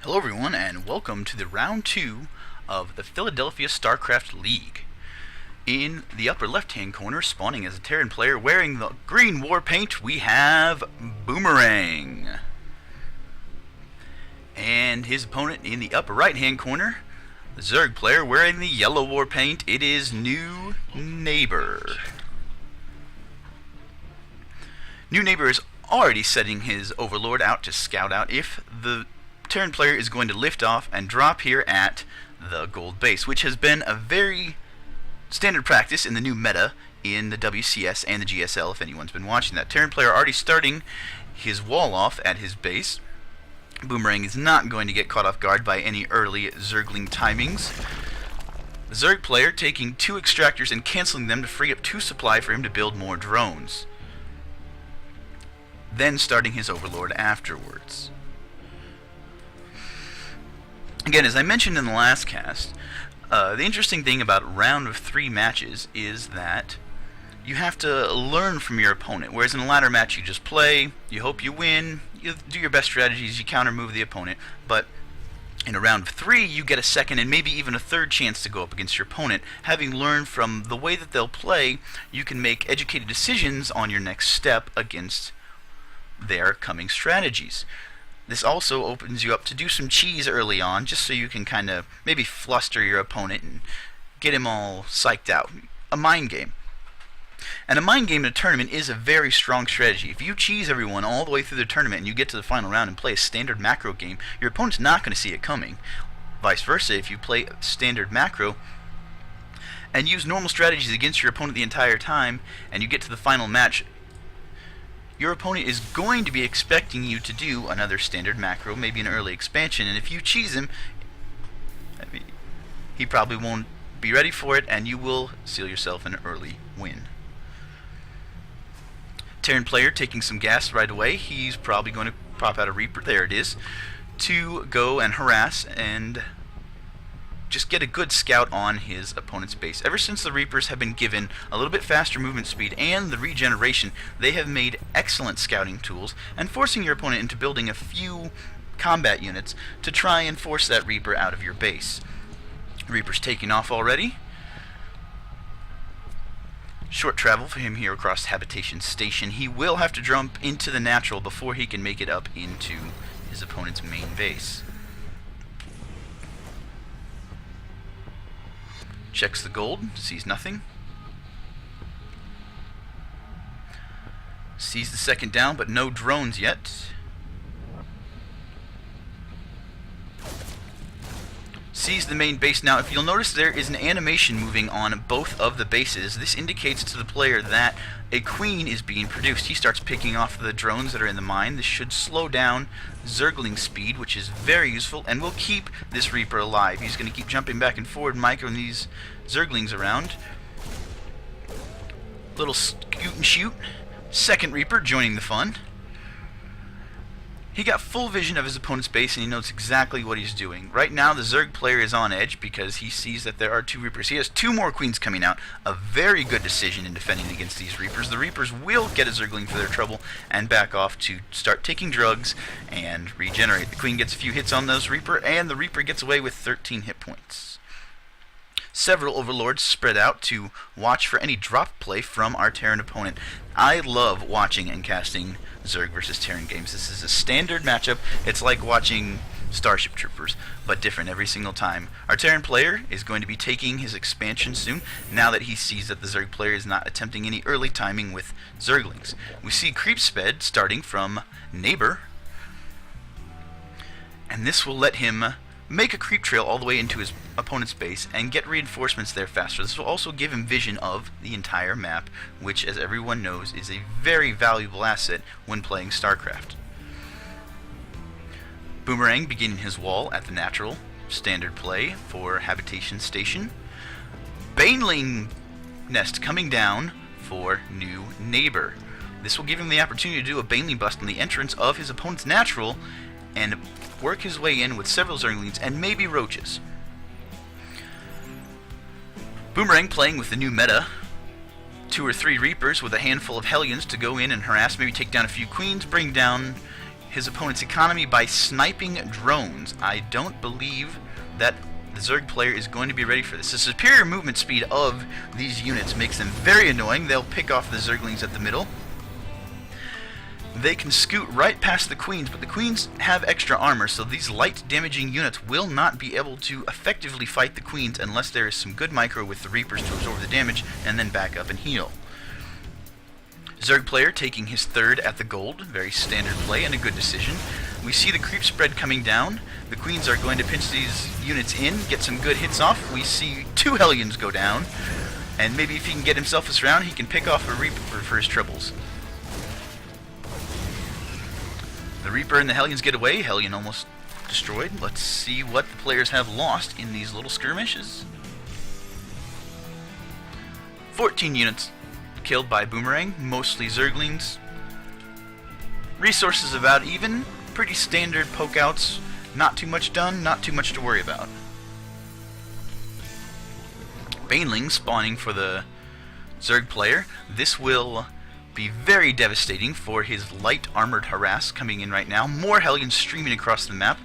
Hello everyone, and welcome to the round 2 of the Philadelphia StarCraft League. In the upper left-hand corner, spawning as a Terran player wearing the green war paint, we have Boomerang. And his opponent in the upper right-hand corner, the Zerg player wearing the yellow war paint, it is NewNeighbor. NewNeighbor is already setting his Overlord out to scout out if the Terran player is going to lift off and drop here at the gold base, which has been a very standard practice in the new meta in the WCS and the GSL, if anyone's been watching that. Terran player already starting his wall off at his base. Boomerang is not going to get caught off guard by any early Zergling timings. The Zerg player taking 2 extractors and canceling them to free up 2 supply for him to build more drones. Then starting his Overlord afterwards. Again, as I mentioned in the last cast, the interesting thing about round of 3 matches is that you have to learn from your opponent, whereas in a ladder match you just play, you hope you win, you do your best strategies, you counter move the opponent, but in a round of 3 you get a second and maybe even a third chance to go up against your opponent. Having learned from the way that they'll play, you can make educated decisions on your next step against their coming strategies. This also opens you up to do some cheese early on, just so you can kind of maybe fluster your opponent and get him all psyched out. A mind game. And a mind game in a tournament is a very strong strategy. If you cheese everyone all the way through the tournament and you get to the final round and play a standard macro game, your opponent's not going to see it coming. Vice versa, if you play standard macro and use normal strategies against your opponent the entire time, and you get to the final match, your opponent is going to be expecting you to do another standard macro, maybe an early expansion, and if you cheese him, he probably won't be ready for it, and you will seal yourself an early win. Terran player taking some gas right away. He's probably going to pop out a Reaper, there it is, to go and harass and just get a good scout on his opponent's base. Ever since the Reapers have been given a little bit faster movement speed and the regeneration, they have made excellent scouting tools and forcing your opponent into building a few combat units to try and force that Reaper out of your base. Reaper's taking off already. Short travel for him here across Habitation Station. He will have to jump into the natural before he can make it up into his opponent's main base. Checks the gold, sees nothing. Sees the second down, but no drones yet. Sees the main base. Now, if you'll notice, there is an animation moving on both of the bases. This indicates to the player that a queen is being produced. He starts picking off the drones that are in the mine. This should slow down Zergling speed, which is very useful, and will keep this Reaper alive. He's going to keep jumping back and forward, microing these Zerglings around. Little scoot and shoot. Second Reaper joining the fun. He got full vision of his opponent's base and he knows exactly what he's doing. Right now the Zerg player is on edge because he sees that there are 2 Reapers. He has 2 more Queens coming out. A very good decision in defending against these Reapers. The Reapers will get a Zergling for their trouble and back off to start taking drugs and regenerate. The Queen gets a few hits on those Reaper and the Reaper gets away with 13 hit points. Several Overlords spread out to watch for any drop play from our Terran opponent. I love watching and casting Zerg versus Terran games. This is a standard matchup. It's like watching Starship Troopers, but different every single time. Our Terran player is going to be taking his expansion soon, now that he sees that the Zerg player is not attempting any early timing with Zerglings. We see creep sped starting from Neighbor, and this will let him make a creep trail all the way into his opponent's base and get reinforcements there faster. This will also give him vision of the entire map, which, as everyone knows, is a very valuable asset when playing StarCraft. Boomerang beginning his wall at the natural, standard play for Habitation Station. Baneling nest coming down for NewNeighbor. This will give him the opportunity to do a Baneling bust on the entrance of his opponent's natural and work his way in with several Zerglings and maybe roaches. Boomerang playing with the new meta. 2 or 3 Reapers with a handful of Hellions to go in and harass, maybe take down a few Queens, bring down his opponent's economy by sniping drones. I don't believe that the Zerg player is going to be ready for this. The superior movement speed of these units makes them very annoying. They'll pick off the Zerglings at the middle. They can scoot right past the Queens, but the Queens have extra armor, so these light damaging units will not be able to effectively fight the Queens unless there is some good micro with the Reapers to absorb the damage and then back up and heal. Zerg player taking his third at the gold, very standard play and a good decision. We see the creep spread coming down. The Queens are going to pinch these units in, get some good hits off. We see 2 Hellions go down, and maybe if he can get himself a surround, he can pick off a Reaper for his troubles. The Reaper and the Hellions get away. Hellion almost destroyed. Let's see what the players have lost in these little skirmishes. 14 units killed by Boomerang, mostly Zerglings. Resources about even. Pretty standard pokeouts. Not too much done, not too much to worry about. Banelings spawning for the Zerg player. This will be very devastating for his light armored harass coming in right now. More Hellions streaming across the map.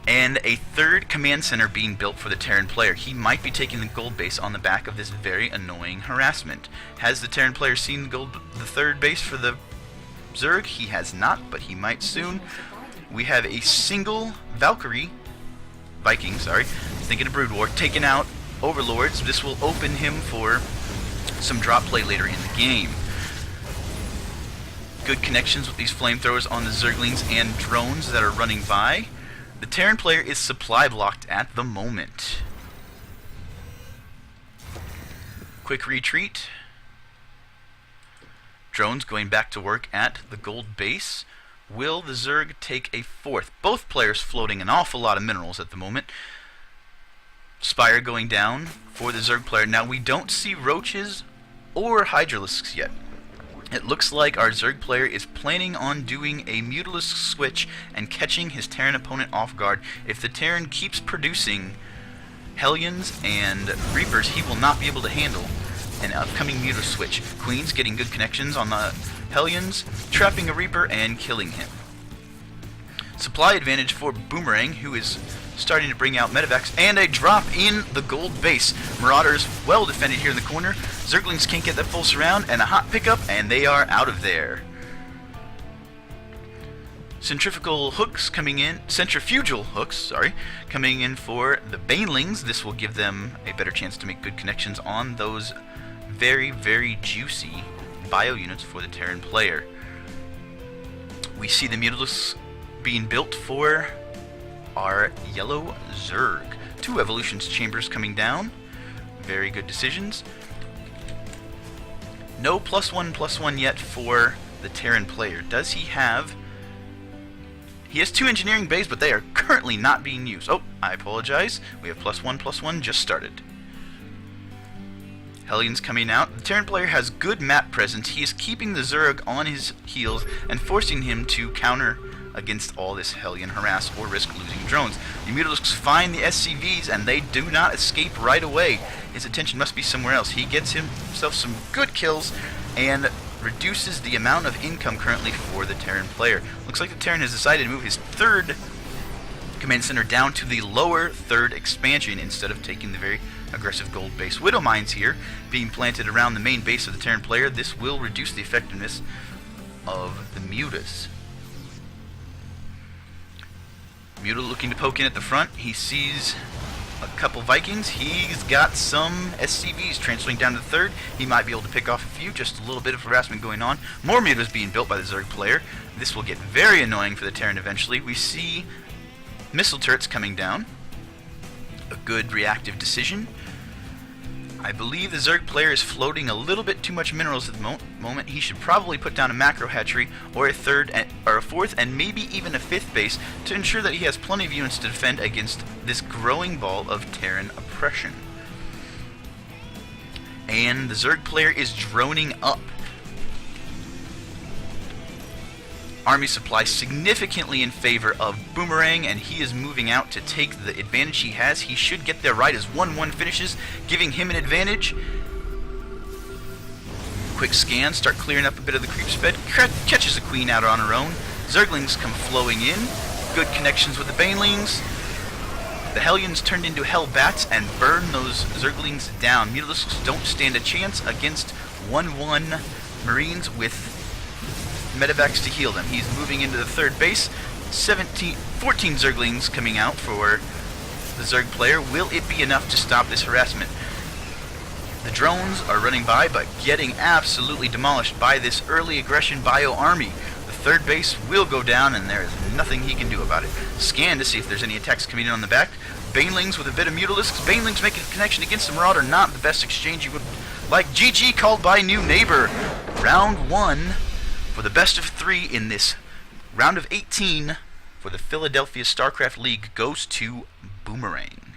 And a third command center being built for the Terran player. He might be taking the gold base on the back of this very annoying harassment. Has the Terran player seen the third base for the Zerg? He has not, but he might soon. We have a single Viking, thinking of Brood War, taking out Overlords. This will open him for some drop play later in the game. Good connections with these flamethrowers on the Zerglings and drones that are running by. The Terran player is supply blocked at the moment. Quick retreat. Drones going back to work at the gold base. Will the Zerg take a fourth? Both players floating an awful lot of minerals at the moment. Spire going down for the Zerg player. Now we don't see roaches or Hydralisks yet. It looks like our Zerg player is planning on doing a Mutalisk switch and catching his Terran opponent off guard. If the Terran keeps producing Hellions and Reapers, he will not be able to handle an upcoming Mutalisk switch. Queens getting good connections on the Hellions, trapping a Reaper and killing him. Supply advantage for Boomerang, who is starting to bring out medevacs, and a drop in the gold base. Marauders well defended here in the corner. Zerglings can't get that full surround, and a hot pickup, and they are out of there. Centrifugal hooks coming in, centrifugal hooks, sorry, coming in for the Banelings. This will give them a better chance to make good connections on those very, very juicy bio units for the Terran player. We see the Mutalisks being built for our yellow Zerg. 2 evolutions chambers coming down. Very good decisions. No +1/+1 yet for the Terran player. Does he have... He has 2 engineering bays, but they are currently not being used. Oh, I apologize. We have +1/+1 just started. Hellions coming out. The Terran player has good map presence. He is keeping the Zerg on his heels and forcing him to counter against all this Hellion harass or risk losing drones. The Mutalisks find the SCVs and they do not escape right away. His attention must be somewhere else. He gets himself some good kills and reduces the amount of income currently for the Terran player. Looks like the Terran has decided to move his third command center down to the lower third expansion instead of taking the very aggressive gold base. Widow mines here being planted around the main base of the Terran player. This will reduce the effectiveness of the Mutas. Muta looking to poke in at the front. He sees a couple Vikings. He's got some SCVs transferring down to the third. He might be able to pick off a few. Just a little bit of harassment going on. More Mutas being built by the Zerg player. This will get very annoying for the Terran eventually. We see missile turrets coming down. A good reactive decision. I believe the Zerg player is floating a little bit too much minerals at the moment. He should probably put down a macro hatchery or a fourth and maybe even a 5th base to ensure that he has plenty of units to defend against this growing ball of Terran oppression. And the Zerg player is droning up. Army supply significantly in favor of Boomerang, and he is moving out to take the advantage he has. He should get there right as 1-1 finishes, giving him an advantage. quick scan, start clearing up a bit of the creep's bed, catches the queen out on her own. Zerglings come flowing in. Good connections with the banelings. The Hellions turned into Hellbats and burn those Zerglings down. Mutalisks don't stand a chance against 1-1 Marines with Medivacs to heal them. He's moving into the third base. 14 Zerglings coming out for the Zerg player. Will it be enough to stop this harassment? The drones are running by, but getting absolutely demolished by this early aggression bio army. The third base will go down, and there is nothing he can do about it. Scan to see if there's any attacks coming in on the back. Banelings with a bit of Mutalisks. Banelings making a connection against the Marauder. Not the best exchange you would like. GG called by NewNeighbor. Round 1 for the best of 3 in this round of 18 for the Philadelphia StarCraft League goes to Boomerang.